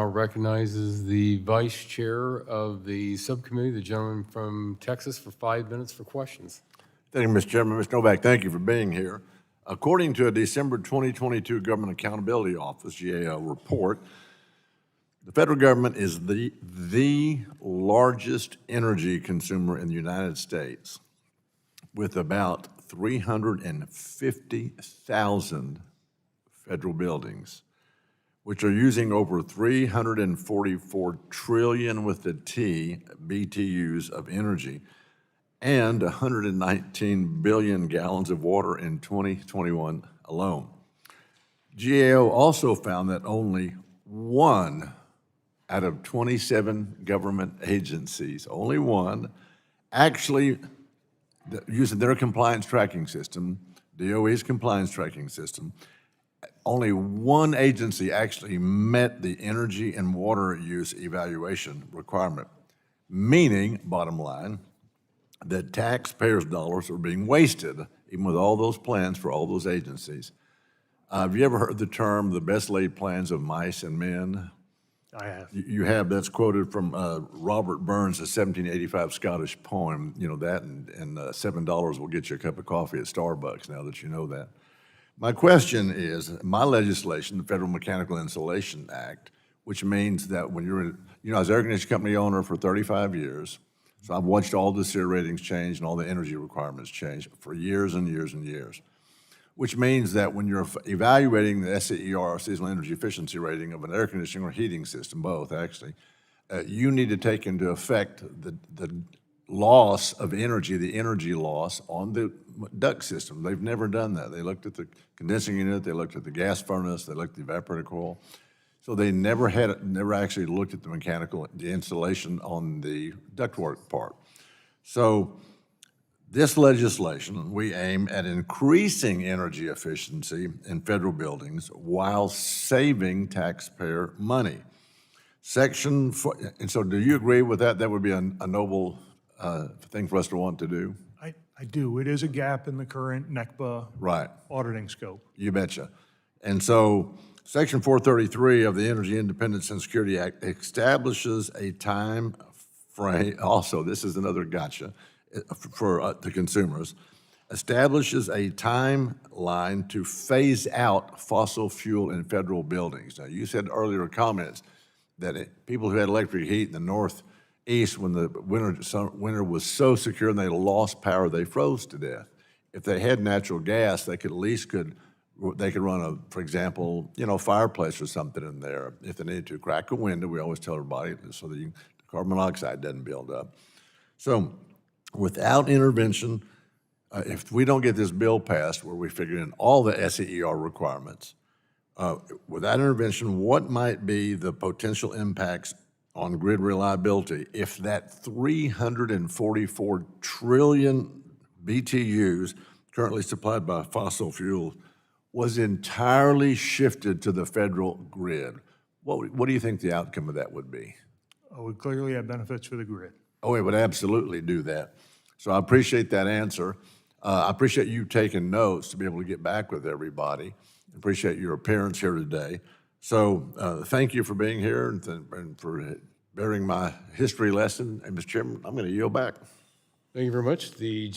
Recognizes the vice chair of the subcommittee, the gentleman from Texas, for 5 minutes for questions. Thank you, Mr. Chairman. Mr. Novak, thank you for being here. According to a December 2022 Government Accountability Office, GAO, report, the federal government is the largest energy consumer in the United States, with about 350,000 federal buildings, which are using over 344 trillion with the T BTUs of energy and 119 billion gallons of water in 2021 alone. GAO also found that only 1 out of 27 government agencies, only 1, actually using their compliance tracking system, DOE's compliance tracking system, only 1 agency actually met the energy and water use evaluation requirement, meaning, bottom line, that taxpayers' dollars are being wasted, even with all those plans for all those agencies. Have you ever heard the term, the best laid plans of mice and men? I have. You have. That's quoted from Robert Burns' 1785 Scottish poem. You know that, and $7 will get you a cup of coffee at Starbucks, now that you know that. My question is, my legislation, the Federal Mechanical Insulation Act, which means that when you're, I was an air conditioning company owner for 35 years, so I've watched all the SEER ratings change and all the energy requirements change for years and years and years, which means that when you're evaluating the SEER, seasonal energy efficiency rating of an air conditioning or heating system, both actually, you need to take into effect the loss of energy, the energy loss on the duct system. They've never done that. They looked at the condensing unit, they looked at the gas furnace, they looked at the evaporator coil. So they never actually looked at the installation on the ductwork part. So this legislation, we aim at increasing energy efficiency in federal buildings while saving taxpayer money. And so do you agree with that? That would be a noble thing for us to want to do? I do. It is a gap in the current NECPA auditing scope. You betcha. And so Section 433 of the Energy Independence and Security Act establishes a time frame, also, this is another gotcha for the consumers, establishes a timeline to phase out fossil fuel in federal buildings. Now, you said earlier comments that people who had electric heat in the Northeast, when the winter was so secure and they lost power, they froze to death. If they had natural gas, they could at least they could run for example, fireplace or something in there if they needed to. Crack a window, we always tell everybody, so that the carbon monoxide doesn't build up. So without intervention, if we don't get this bill passed where we figure in all the SEER requirements, without intervention, what might be the potential impacts on grid reliability if that 344 trillion BTUs currently supplied by fossil fuel was entirely shifted to the federal grid? What do you think the outcome of that would be? Oh, it would clearly have benefits for the grid. Oh, it would absolutely do that. So I appreciate that answer. I appreciate you taking notes to be able to get back with everybody. I appreciate your appearance here today. So thank you for being here and for bearing my history lesson. And Mr. Chairman, I'm going to yield back. Thank you very much. The